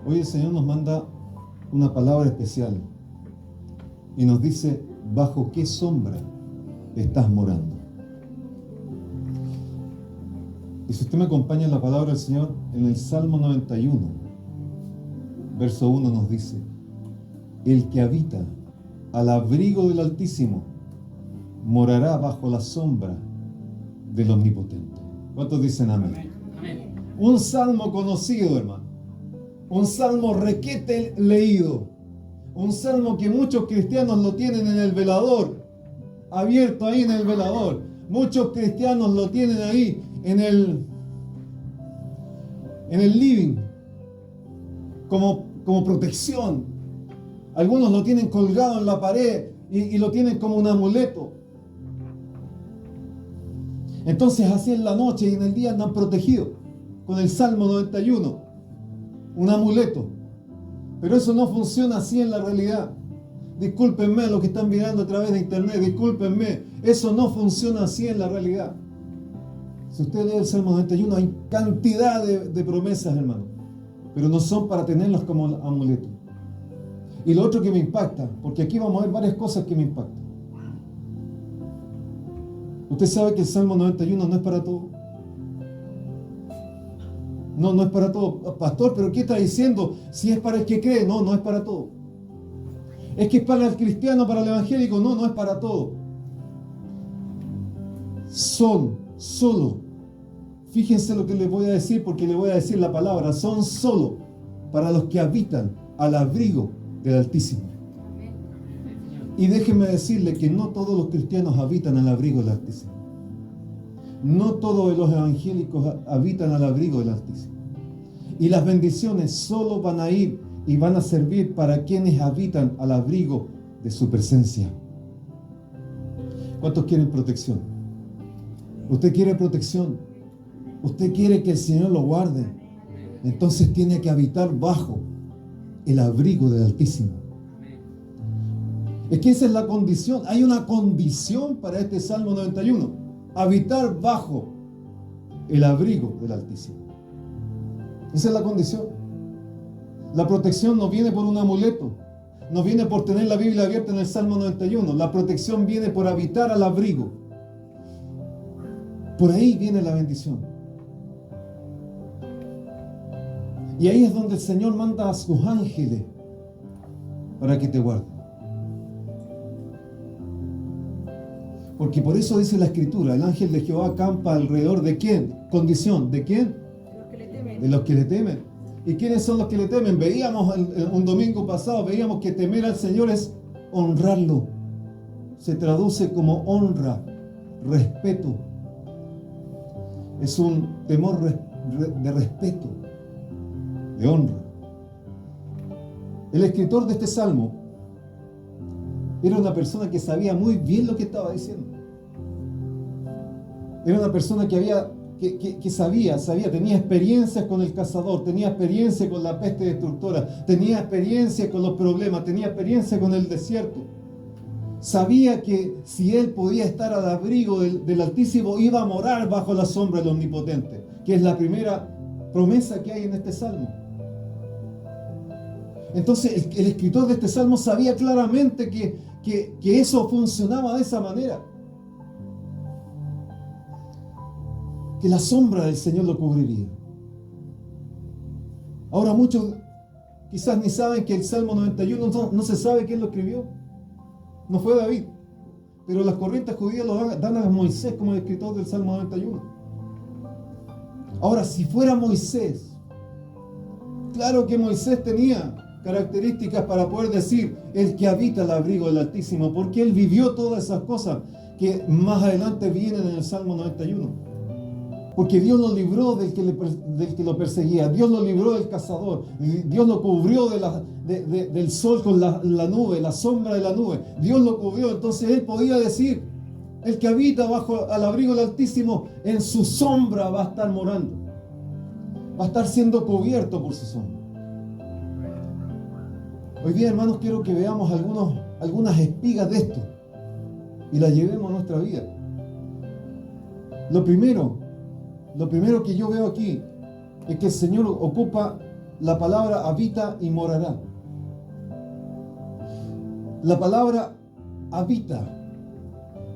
Hoy el Señor nos manda una palabra especial y nos dice: ¿bajo qué sombra estás morando? Y si usted me acompaña en la palabra del Señor, en el Salmo 91, verso 1 nos dice: el que habita al abrigo del Altísimo morará bajo la sombra del Omnipotente. ¿Cuántos dicen amén? Amén. Un salmo conocido, hermano. Un salmo requete leído. Un salmo que muchos cristianos lo tienen en el velador, abierto ahí en el velador. Muchos cristianos lo tienen ahí en el living, como protección. Algunos lo tienen colgado en la pared y lo tienen como un amuleto. Entonces así en la noche y en el día andan protegidos con el Salmo 91, un amuleto. Pero eso no funciona así en la realidad. Discúlpenme los que están mirando a través de internet, discúlpenme, eso no funciona así en la realidad. Si usted lee el Salmo 91, hay cantidad de promesas, hermano, pero no son para tenerlas como amuleto. Y lo otro que me impacta, porque aquí vamos a ver varias cosas que me impactan. Usted sabe que el Salmo 91 no es para todo. No es para todo. Pastor, ¿pero qué está diciendo? Si es para el que cree, no es para todo. Es que es para el cristiano, para el evangélico, no es para todo. Solo, fíjense lo que les voy a decir, porque les voy a decir la palabra, son solo para los que habitan al abrigo del Altísimo. Y déjenme decirle que no todos los cristianos habitan al abrigo del Altísimo. No todos los evangélicos habitan al abrigo del Altísimo. Y las bendiciones solo van a ir y van a servir para quienes habitan al abrigo de su presencia. ¿Cuántos quieren protección? ¿Usted quiere protección? ¿Usted quiere que el Señor lo guarde? Entonces tiene que habitar bajo el abrigo del Altísimo. Es que esa es la condición. Hay una condición para este Salmo 91. Habitar bajo el abrigo del Altísimo. Esa es la condición. La protección no viene por un amuleto. No viene por tener la Biblia abierta en el Salmo 91. La protección viene por habitar al abrigo. Por ahí viene la bendición. Y ahí es donde el Señor manda a sus ángeles para que te guarden. Porque por eso dice la Escritura, el ángel de Jehová acampa alrededor de ¿quién? Condición, ¿de quién? De los que le temen. ¿Y quiénes son los que le temen? Veíamos un domingo pasado, veíamos que temer al Señor es honrarlo. Se traduce como honra, respeto. Es un temor de respeto, de honra. El escritor de este salmo era una persona que sabía muy bien lo que estaba diciendo. Era una persona que sabía, tenía experiencias con el cazador, tenía experiencia con la peste destructora, tenía experiencia con los problemas, tenía experiencia con el desierto. Sabía que si él podía estar al abrigo del Altísimo, iba a morar bajo la sombra del Omnipotente, que es la primera promesa que hay en este salmo. Entonces el escritor de este salmo sabía claramente que eso funcionaba de esa manera. Que la sombra del Señor lo cubriría. Ahora muchos quizás ni saben que el Salmo 91 no se sabe quién lo escribió. No fue David. Pero las corrientes judías lo dan a Moisés como el escritor del Salmo 91. Ahora, si fuera Moisés, claro que Moisés tenía características para poder decir el que habita el abrigo del Altísimo, porque él vivió todas esas cosas que más adelante vienen en el Salmo 91. Porque Dios lo libró del que lo perseguía, Dios lo libró del cazador, Dios lo cubrió del sol con la nube, la sombra de la nube, Dios lo cubrió. Entonces él podía decir, el que habita bajo al abrigo del Altísimo, en su sombra va a estar morando, va a estar siendo cubierto por su sombra. Hoy día, hermanos, quiero que veamos algunas espigas de esto y las llevemos a nuestra vida. Lo primero que yo veo aquí es que el Señor ocupa la palabra habita y morará. La palabra habita,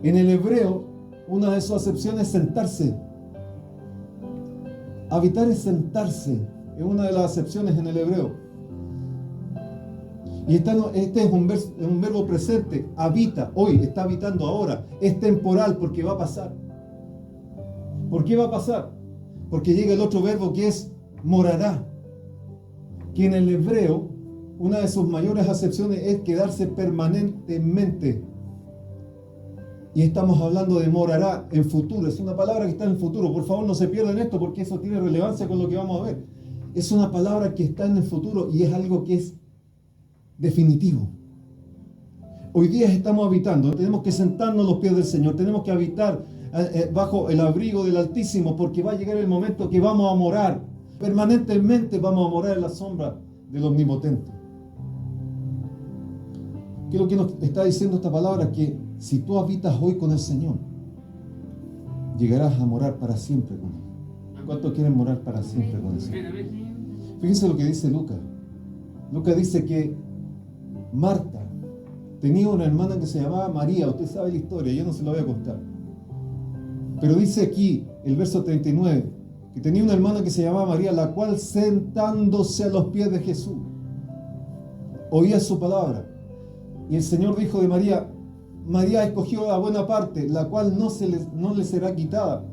en el hebreo, una de sus acepciones es sentarse. Habitar es sentarse, es una de las acepciones en el hebreo. Y este es un verbo presente, habita, hoy, está habitando ahora, es temporal porque va a pasar. ¿Por qué va a pasar? Porque llega el otro verbo que es morará, que en el hebreo, una de sus mayores acepciones es quedarse permanentemente. Y estamos hablando de morará en futuro, es una palabra que está en el futuro. Por favor, no se pierdan esto porque eso tiene relevancia con lo que vamos a ver. Es una palabra que está en el futuro y es algo que es definitivo. Hoy día estamos habitando, tenemos que sentarnos a los pies del Señor, tenemos que habitar bajo el abrigo del Altísimo, porque va a llegar el momento que vamos a morar, permanentemente vamos a morar en la sombra del Omnipotente. ¿Qué es lo que nos está diciendo esta palabra? Que si tú habitas hoy con el Señor, llegarás a morar para siempre con Él. ¿Cuántos quieren morar para siempre con el Señor? Fíjense lo que dice Lucas. Lucas dice que Marta tenía una hermana que se llamaba María. Usted sabe la historia, yo no se la voy a contar. Pero dice aquí, el verso 39, que tenía una hermana que se llamaba María, la cual sentándose a los pies de Jesús, oía su palabra. Y el Señor dijo de María, María escogió la buena parte, la cual no le será quitada.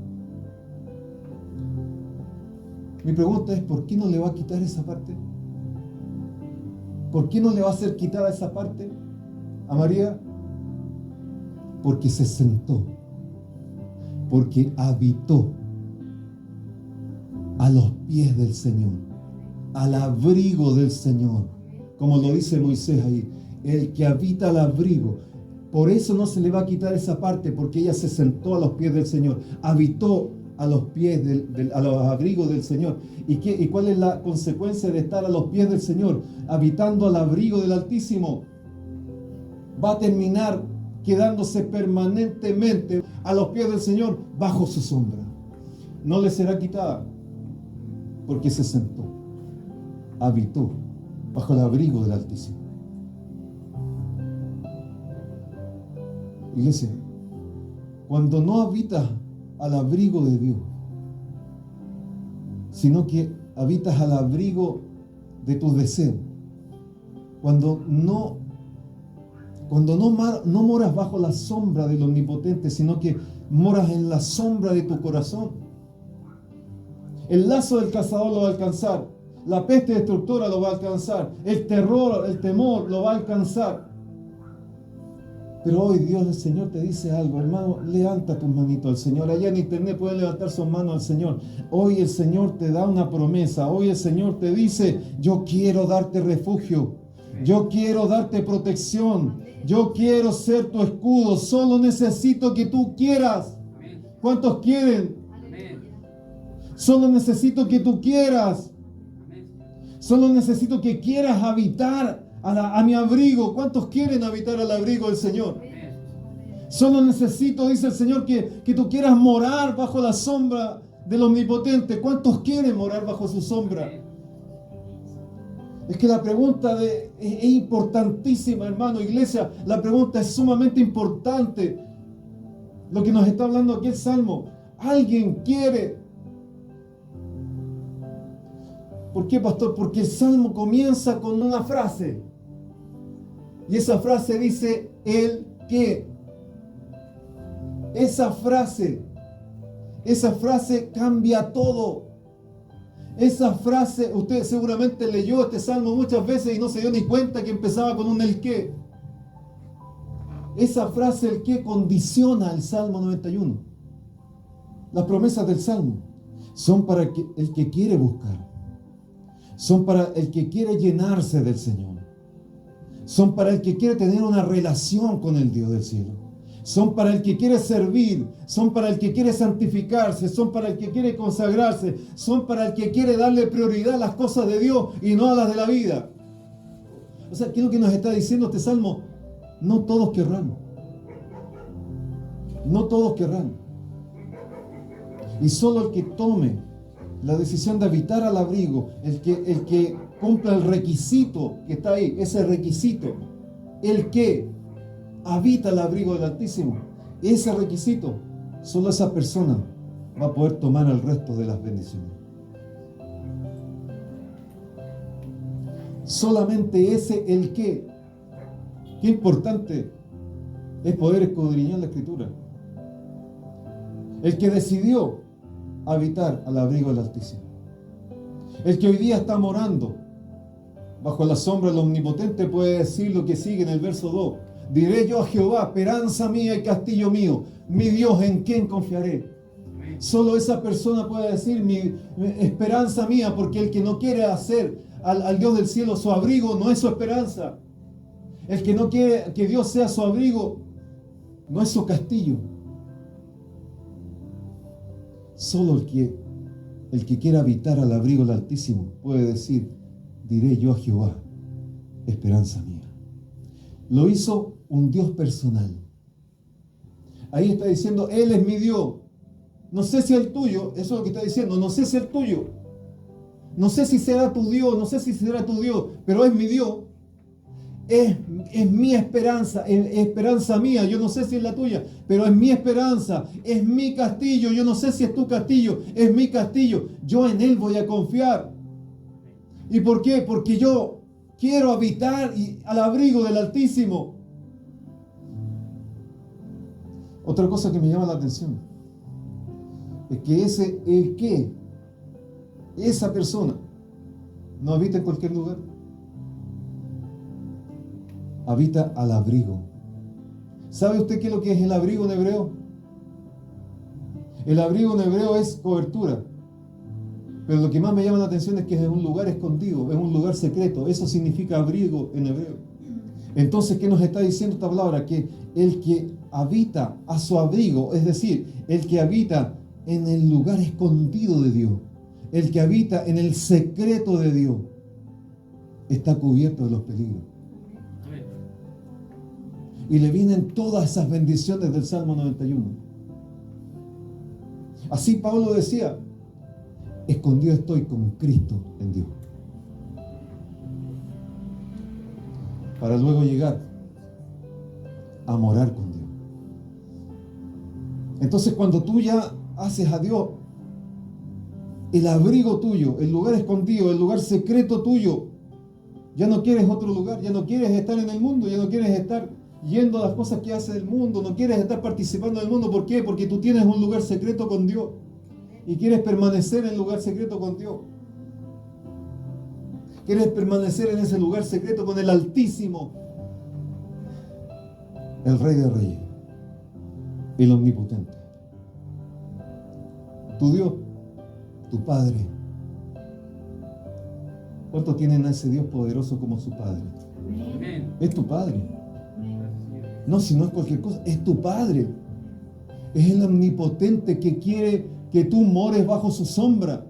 Mi pregunta es, ¿por qué no le va a quitar esa parte? ¿Por qué no le va a ser quitada esa parte a María? Porque se sentó, porque habitó a los pies del Señor, al abrigo del Señor, como lo dice Moisés ahí, el que habita al abrigo. Por eso no se le va a quitar esa parte, porque ella se sentó a los pies del Señor, habitó a los pies a los abrigos del Señor. ¿Y cuál es la consecuencia de estar a los pies del Señor, habitando al abrigo del Altísimo? Va a terminar quedándose permanentemente a los pies del Señor, bajo su sombra. No le será quitada, porque se sentó, habitó bajo el abrigo del Altísimo. Iglesia, cuando no habitas al abrigo de Dios, sino que habitas al abrigo de tus deseos, cuando no moras bajo la sombra del Omnipotente, sino que moras en la sombra de tu corazón, el lazo del cazador lo va a alcanzar, la peste destructora lo va a alcanzar, el terror, el temor lo va a alcanzar. Pero hoy Dios, el Señor, te dice algo, hermano, levanta tus manitos al Señor. Allá en internet pueden levantar sus manos al Señor. Hoy el Señor te da una promesa. Hoy el Señor te dice, yo quiero darte refugio. Yo quiero darte protección. Yo quiero ser tu escudo. Solo necesito que tú quieras. ¿Cuántos quieren? Solo necesito que tú quieras. Solo necesito que quieras habitar a mi abrigo. ¿Cuántos quieren habitar al abrigo del Señor? Solo necesito, dice el Señor, que tú quieras morar bajo la sombra del Omnipotente. ¿Cuántos quieren morar bajo su sombra? Es que la pregunta es importantísima, hermano, iglesia. La pregunta es sumamente importante. Lo que nos está hablando aquí el Salmo. ¿Alguien quiere? ¿Por qué, pastor? Porque el Salmo comienza con una frase. Y esa frase dice, el que. Esa frase cambia todo. Esa frase, usted seguramente leyó este Salmo muchas veces y no se dio ni cuenta que empezaba con un el que. Esa frase, el que, condiciona el Salmo 91. Las promesas del Salmo son para el que quiere buscar. Son para el que quiere llenarse del Señor. Son para el que quiere tener una relación con el Dios del cielo. Son para el que quiere servir. Son para el que quiere santificarse. Son para el que quiere consagrarse. Son para el que quiere darle prioridad a las cosas de Dios y no a las de la vida. O sea, ¿qué es lo que nos está diciendo este Salmo? No todos querrán. No todos querrán. Y solo el que tome La decisión de habitar al abrigo, el que cumpla el requisito que está ahí, ese requisito, el que habita al abrigo del Altísimo, ese requisito, solo esa persona va a poder tomar el resto de las bendiciones. Solamente ese el que. Qué importante es poder escudriñar la Escritura. El que decidió habitar al abrigo del Altísimo. El que hoy día está morando bajo la sombra del Omnipotente puede decir lo que sigue en el verso 2. Diré yo a Jehová, esperanza mía y castillo mío, mi Dios, ¿en quién confiaré? Solo esa persona puede decir mi esperanza mía, porque el que no quiere hacer al Dios del cielo su abrigo no es su esperanza. El que no quiere que Dios sea su abrigo no es su castillo. Solo el que quiera habitar al abrigo del Altísimo puede decir, diré yo a Jehová, esperanza mía. Lo hizo un Dios personal. Ahí está diciendo, Él es mi Dios. No sé si el tuyo, eso es lo que está diciendo, no sé si el tuyo. No sé si será tu Dios, no sé si será tu Dios, pero es mi Dios. Es mi esperanza, es esperanza mía, yo no sé si es la tuya, pero es mi esperanza, es mi castillo, yo no sé si es tu castillo, es mi castillo, yo en Él voy a confiar. ¿Y por qué? Porque yo quiero habitar al abrigo del Altísimo. Otra cosa que me llama la atención es que esa persona no habita en cualquier lugar. Habita al abrigo. ¿Sabe usted qué es lo que es el abrigo en hebreo? El abrigo en hebreo es cobertura. Pero lo que más me llama la atención es que es un lugar escondido, es un lugar secreto. Eso significa abrigo en hebreo. Entonces, ¿qué nos está diciendo esta palabra? Que el que habita a su abrigo, es decir, el que habita en el lugar escondido de Dios, el que habita en el secreto de Dios, está cubierto de los peligros. Y le vienen todas esas bendiciones del Salmo 91. Así Pablo decía, escondido estoy con Cristo en Dios. Para luego llegar a morar con Dios. Entonces cuando tú ya haces a Dios el abrigo tuyo, el lugar escondido, el lugar secreto tuyo, ya no quieres otro lugar, ya no quieres estar en el mundo, ya no quieres estar yendo a las cosas que hace el mundo, no quieres estar participando del mundo. ¿Por qué? Porque tú tienes un lugar secreto con Dios y quieres permanecer en el lugar secreto con Dios. Quieres permanecer en ese lugar secreto con el Altísimo, el Rey de Reyes, el Omnipotente, tu Dios, tu Padre. ¿Cuántos tienen a ese Dios poderoso como su Padre? Amén. Es tu Padre. No, si no es cualquier cosa, es tu Padre. Es el Omnipotente que quiere que tú mores bajo su sombra.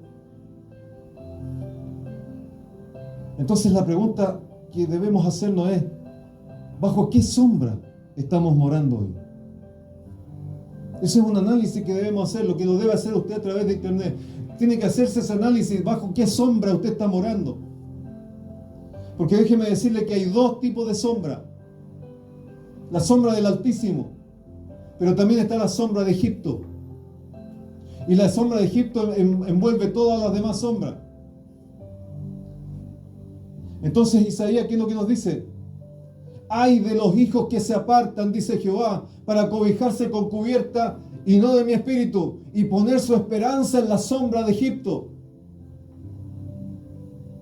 Entonces la pregunta que debemos hacernos es, ¿bajo qué sombra estamos morando hoy? Ese es un análisis que debemos hacer, lo que lo debe hacer usted a través de internet. Tiene que hacerse ese análisis, ¿bajo qué sombra usted está morando? Porque déjeme decirle que hay dos tipos de sombra. La sombra del Altísimo, pero también está la sombra de Egipto. Y la sombra de Egipto envuelve todas las demás sombras. Entonces Isaías, ¿qué es lo que nos dice? Ay de los hijos que se apartan, dice Jehová, para cobijarse con cubierta y no de mi espíritu, y poner su esperanza en la sombra de Egipto.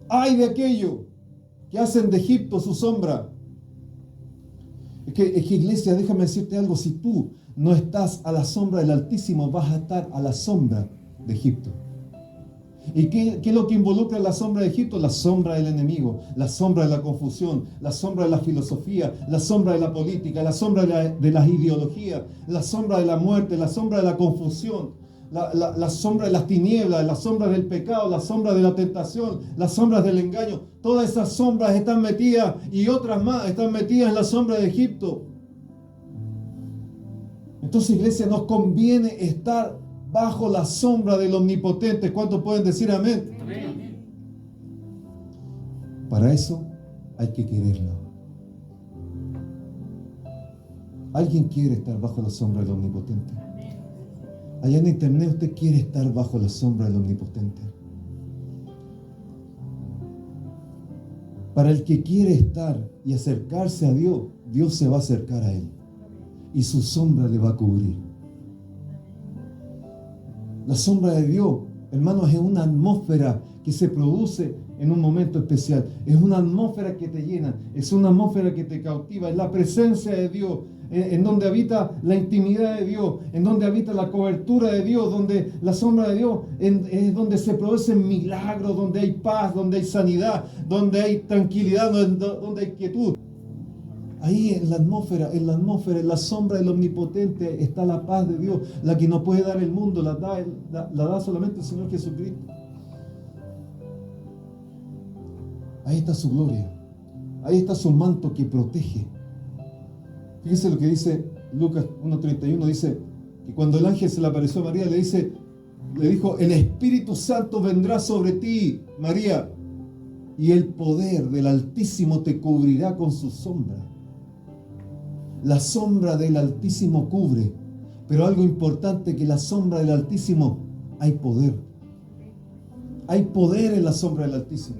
Ay de aquello que hacen de Egipto su sombra. Es que iglesia, déjame decirte algo, si tú no estás a la sombra del Altísimo, vas a estar a la sombra de Egipto. ¿Y qué es lo que involucra la sombra de Egipto? La sombra del enemigo, la sombra de la confusión, la sombra de la filosofía, la sombra de la política, la sombra de las ideologías, la sombra de la muerte, la sombra de la confusión, la sombra de las tinieblas, la sombra del pecado, la sombra de la tentación, las sombras del engaño. Todas esas sombras están metidas y otras más están metidas en la sombra de Egipto. Entonces, iglesia, nos conviene estar bajo la sombra del Omnipotente. ¿Cuántos pueden decir amén? Amén. Para eso hay que quererlo. ¿Alguien quiere estar bajo la sombra del Omnipotente? Allá en internet usted quiere estar bajo la sombra del Omnipotente. Para el que quiere estar y acercarse a Dios, Dios se va a acercar a él y su sombra le va a cubrir. La sombra de Dios, hermanos, es una atmósfera que se produce en un momento especial. Es una atmósfera que te llena, es una atmósfera que te cautiva, es la presencia de Dios, en donde habita la intimidad de Dios, en donde habita la cobertura de Dios, donde la sombra de Dios es donde se producen milagros, donde hay paz, donde hay sanidad, donde hay tranquilidad, donde hay quietud. Ahí en la atmósfera, en la sombra del Omnipotente está la paz de Dios, la que no puede dar el mundo, la da solamente el Señor Jesucristo. Ahí está su gloria, ahí está su manto que protege. Fíjese lo que dice Lucas 1:31, dice que cuando el ángel se le apareció a María, le dijo, el Espíritu Santo vendrá sobre ti, María, y el poder del Altísimo te cubrirá con su sombra. La sombra del Altísimo cubre, pero algo importante, que la sombra del Altísimo hay poder. Hay poder en la sombra del Altísimo.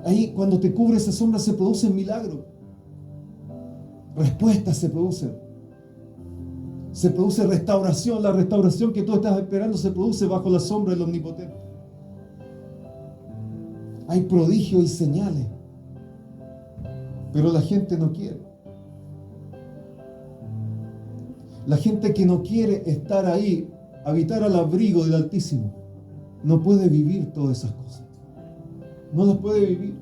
Ahí cuando te cubre esa sombra se producen milagros. Respuestas se producen. Se produce restauración. La restauración que tú estás esperando se produce bajo la sombra del Omnipotente. Hay prodigios y señales. Pero la gente no quiere. La gente que no quiere estar ahí, habitar al abrigo del Altísimo, no puede vivir todas esas cosas. No las puede vivir.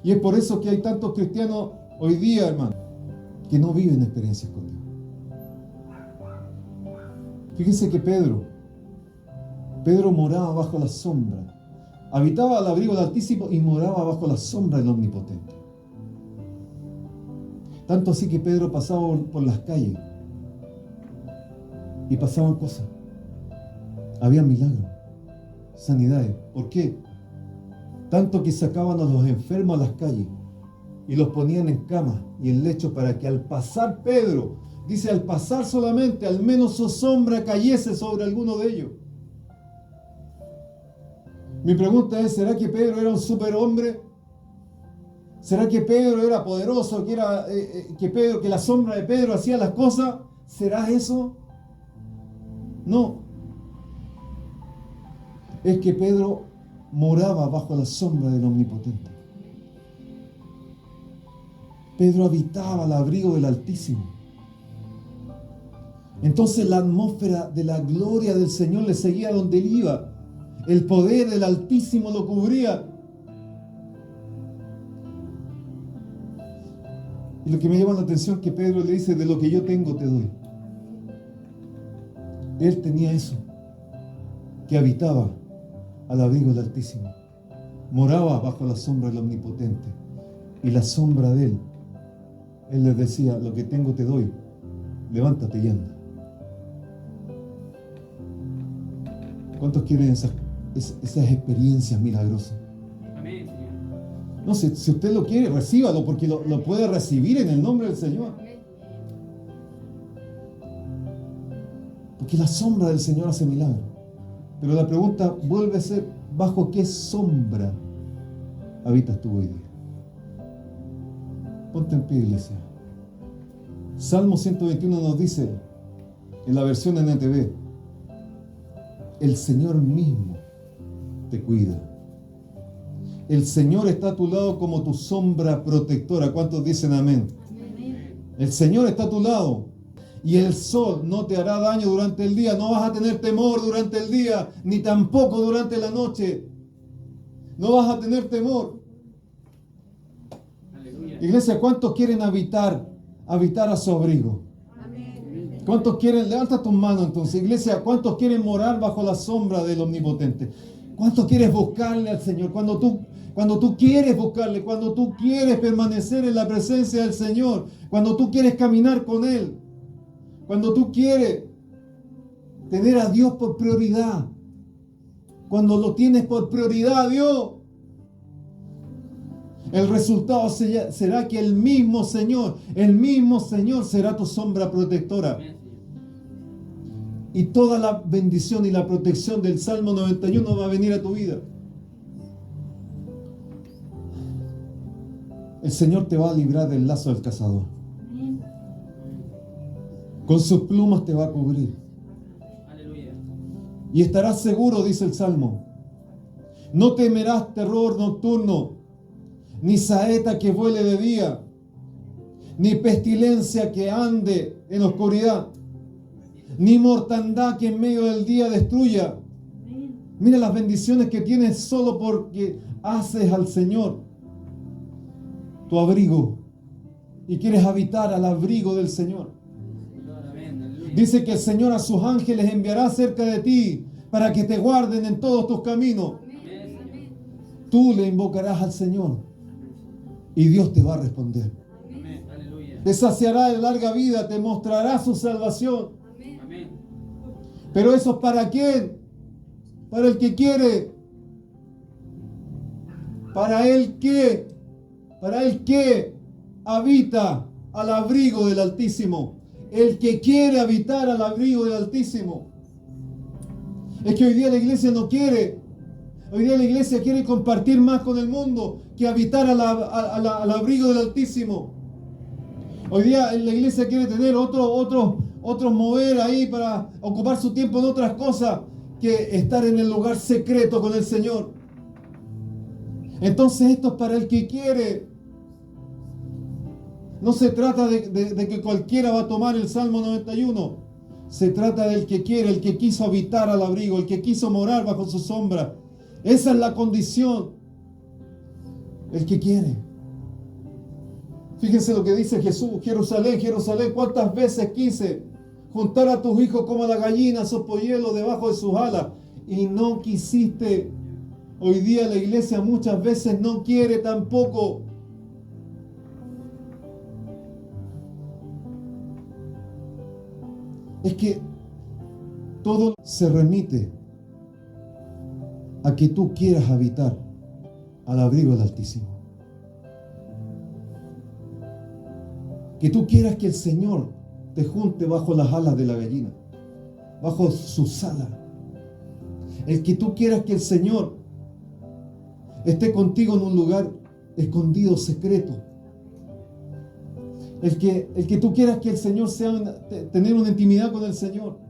Y es por eso que hay tantos cristianos hoy día, hermano, que no viven experiencias con Dios. Fíjense que Pedro moraba bajo la sombra, habitaba al abrigo del Altísimo y moraba bajo la sombra del Omnipotente. Tanto así que Pedro pasaba por las calles y pasaban cosas. Había milagros, sanidades. ¿Por qué? Tanto que sacaban a los enfermos a las calles y los ponían en camas y en lechos para que al pasar Pedro, dice, al pasar solamente, al menos su sombra cayese sobre alguno de ellos. Mi pregunta es, ¿será que Pedro era un superhombre? ¿Será que Pedro era poderoso? ¿Que la sombra de Pedro hacía las cosas? ¿Será eso? No. Es que Pedro moraba bajo la sombra del Omnipotente. Pedro habitaba al abrigo del Altísimo. Entonces la atmósfera de la gloria del Señor le seguía donde él iba. El poder del Altísimo lo cubría. Y lo que me llama la atención es que Pedro le dice, de lo que yo tengo te doy. Él tenía eso, que habitaba al abrigo del Altísimo. Moraba bajo la sombra del Omnipotente. Y la sombra de él les decía, lo que tengo te doy, levántate y anda. ¿Cuántos quieren esas experiencias milagrosas? Amén, Señor. No sé, si usted lo quiere, recíbalo, porque lo puede recibir en el nombre del Señor. Porque la sombra del Señor hace milagros. Pero la pregunta vuelve a ser, ¿bajo qué sombra habitas tú hoy día? Ponte en pie, iglesia. Salmo 121 nos dice, en la versión NTV, el Señor mismo te cuida. El Señor está a tu lado como tu sombra protectora. ¿Cuántos dicen amén? El Señor está a tu lado. Y el sol no te hará daño durante el día. No vas a tener temor durante el día, ni tampoco durante la noche. No vas a tener temor. Aleluya. Iglesia, ¿cuántos quieren habitar a su abrigo? ¿Cuántos quieren? Levanta tus manos entonces. Iglesia, ¿cuántos quieren morar bajo la sombra del Omnipotente? ¿Cuántos quieres buscarle al Señor? Cuando tú quieres buscarle, cuando tú quieres permanecer en la presencia del Señor, cuando tú quieres caminar con Él, cuando tú quieres Tener a Dios por prioridad. Cuando lo tienes por prioridad, Dios, el resultado será que el mismo Señor será tu sombra protectora. Y toda la bendición y la protección del Salmo 91 va a venir a tu vida. El Señor te va a librar del lazo del cazador. Con sus plumas te va a cubrir. Aleluya. Y estarás seguro, dice el Salmo. No temerás terror nocturno, ni saeta que vuele de día, ni pestilencia que ande en oscuridad, ni mortandad que en medio del día destruya. Mira las bendiciones que tienes solo porque haces al Señor tu abrigo y quieres habitar al abrigo del Señor. Dice que el Señor a sus ángeles enviará cerca de ti para que te guarden en todos tus caminos. Tú le invocarás al Señor y Dios te va a responder. Te saciará de larga vida, te mostrará su salvación. Pero eso es ¿para quién? Para el que quiere. Para el que habita al abrigo del Altísimo. El que quiere habitar al abrigo del Altísimo. Es que hoy día la iglesia no quiere. Hoy día la iglesia quiere compartir más con el mundo que habitar al abrigo del Altísimo. Hoy día la iglesia quiere tener otros mover ahí para ocupar su tiempo en otras cosas que estar en el lugar secreto con el Señor. Entonces esto es para el que quiere. No se trata de que cualquiera va a tomar el Salmo 91. Se trata del que quiere, el que quiso habitar al abrigo, el que quiso morar bajo su sombra. Esa es la condición. El que quiere. Fíjense lo que dice Jesús. Jerusalén, Jerusalén, cuántas veces quise juntar a tus hijos como a la gallina, a sus polluelos debajo de sus alas, y no quisiste. Hoy día la iglesia muchas veces no quiere tampoco. Es que todo se remite a que tú quieras habitar al abrigo del Altísimo. Que tú quieras que el Señor te junte bajo las alas de la gallina, bajo sus alas. El que tú quieras que el Señor esté contigo en un lugar escondido, secreto. El que tú quieras que el Señor tener una intimidad con el Señor.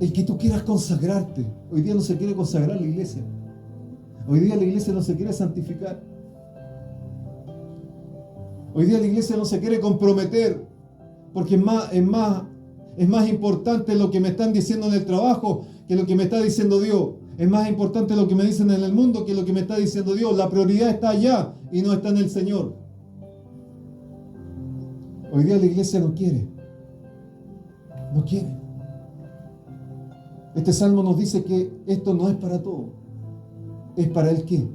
El que tú quieras consagrarte. Hoy día no se quiere consagrar la iglesia. Hoy día la iglesia no se quiere santificar. Hoy día la iglesia no se quiere comprometer. Porque es más importante lo que me están diciendo en el trabajo que lo que me está diciendo Dios. Es más importante lo que me dicen en el mundo que lo que me está diciendo Dios. La prioridad está allá y no está en el Señor. Hoy día la iglesia no quiere. No quiere. Este salmo nos dice que esto no es para todo. Es para el qué.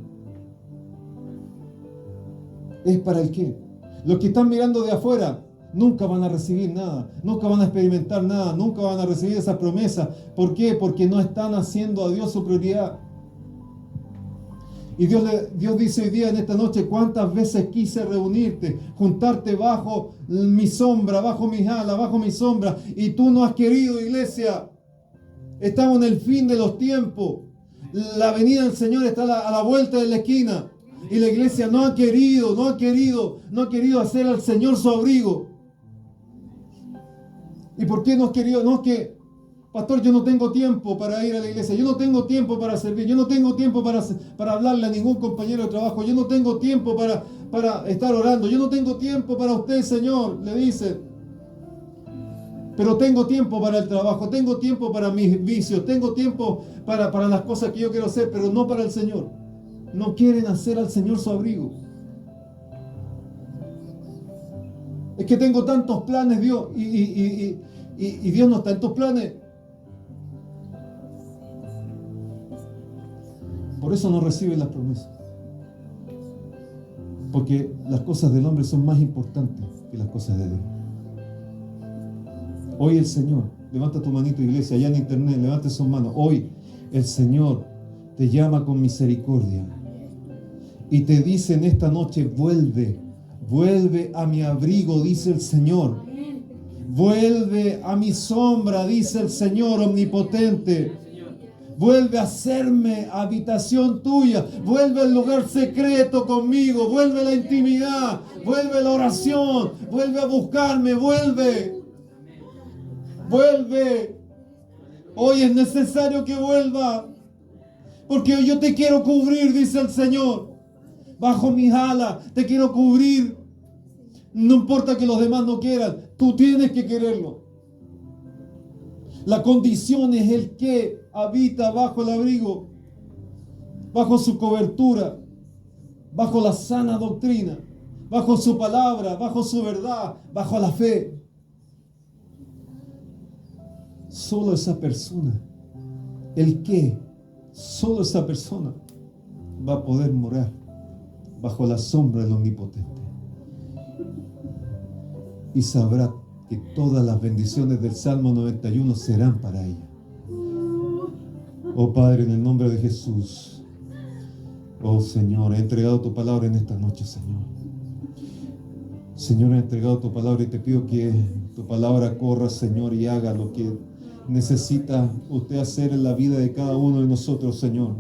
Es para el qué. Los que están mirando de afuera nunca van a recibir nada, nunca van a experimentar nada, nunca van a recibir esa promesa. ¿Por qué? Porque no están haciendo a Dios su prioridad. Y Dios dice hoy día en esta noche, cuántas veces quise reunirte, juntarte bajo mi sombra, bajo mis alas, bajo mi sombra, y tú no has querido, iglesia. Estamos en el fin de los tiempos. La venida del Señor está a la vuelta de la esquina. Y la iglesia no ha querido hacer al Señor su abrigo. ¿Y por qué no has querido? No es que, pastor, yo no tengo tiempo para ir a la iglesia. Yo no tengo tiempo para servir. Yo no tengo tiempo para hablarle a ningún compañero de trabajo. Yo no tengo tiempo para estar orando. Yo no tengo tiempo para usted, Señor, le dice. Pero tengo tiempo para el trabajo. Tengo tiempo para mis vicios. Tengo tiempo para las cosas que yo quiero hacer, pero no para el Señor. No quieren hacer al Señor su abrigo. Es que tengo tantos planes, Dios, y Dios no está en tus planes. Por eso no reciben las promesas. Porque las cosas del hombre son más importantes que las cosas de Dios. Hoy el Señor, levanta tu manito, iglesia, allá en internet, levante sus manos. Hoy el Señor te llama con misericordia y te dice en esta noche: vuelve, vuelve a mi abrigo, dice el Señor. Vuelve a mi sombra, dice el Señor omnipotente. Vuelve a hacerme habitación tuya. Vuelve al lugar secreto conmigo. Vuelve a la intimidad. Vuelve a la oración. Vuelve a buscarme. Vuelve. Vuelve. Hoy es necesario que vuelva. Porque yo te quiero cubrir, dice el Señor. Bajo mis alas te quiero cubrir. No importa que los demás no quieran. Tú tienes que quererlo. La condición es el que habita bajo el abrigo, bajo su cobertura, bajo la sana doctrina, bajo su palabra, bajo su verdad, bajo la fe. Solo esa persona, el que, solo esa persona va a poder morar bajo la sombra del Omnipotente. Y sabrá que todas las bendiciones del Salmo 91 serán para ella. Oh Padre, en el nombre de Jesús, oh Señor, he entregado tu palabra en esta noche, Señor. Señor, he entregado tu palabra y te pido que tu palabra corra, Señor, y haga lo que necesita usted hacer en la vida de cada uno de nosotros, Señor.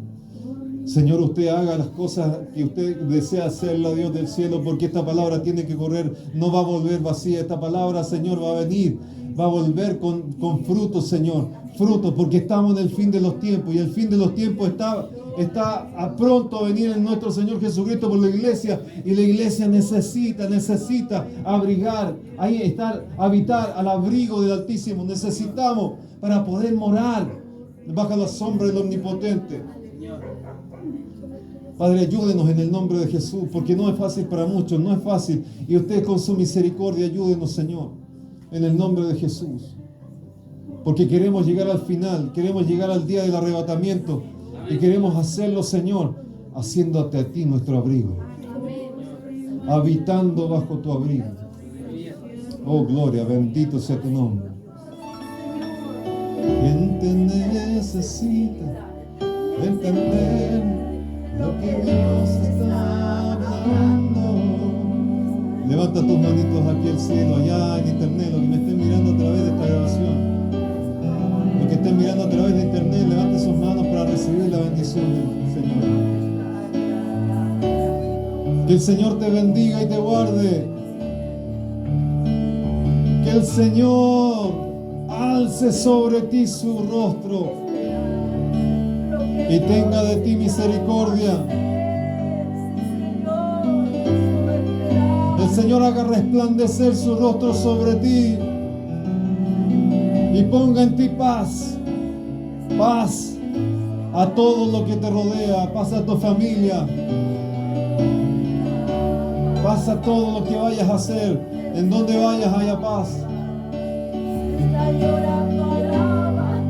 Señor, usted haga las cosas que usted desea hacerla, Dios del cielo, porque esta palabra tiene que correr, no va a volver vacía. Esta palabra, Señor, va a venir, va a volver con frutos, Señor, frutos, porque estamos en el fin de los tiempos, y el fin de los tiempos está a pronto a venir en nuestro Señor Jesucristo por la iglesia, y la iglesia necesita abrigar, ahí estar, habitar al abrigo del Altísimo. Necesitamos para poder morar bajo la sombra del Omnipotente. Padre, ayúdenos en el nombre de Jesús, porque no es fácil para muchos, no es fácil. Y usted con su misericordia ayúdenos, Señor, en el nombre de Jesús. Porque queremos llegar al final, queremos llegar al día del arrebatamiento y queremos hacerlo, Señor, haciéndote a ti nuestro abrigo, habitando bajo tu abrigo. Oh, gloria, bendito sea tu nombre. ¿Quién te necesita entender lo que Dios está hablando? Levanta tus manitos aquí al cielo, allá en internet, los que me estén mirando a través de esta grabación, los que estén mirando a través de internet, levante sus manos para recibir la bendición del Señor. Que el Señor te bendiga y te guarde. Que el Señor alce sobre ti su rostro y tenga de ti misericordia. El Señor haga resplandecer su rostro sobre ti y ponga en ti paz, paz a todo lo que te rodea, paz a tu familia, paz a todo lo que vayas a hacer, en donde vayas haya paz.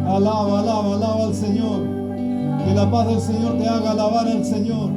Alaba al Señor. Que la paz del Señor te haga alabar al Señor.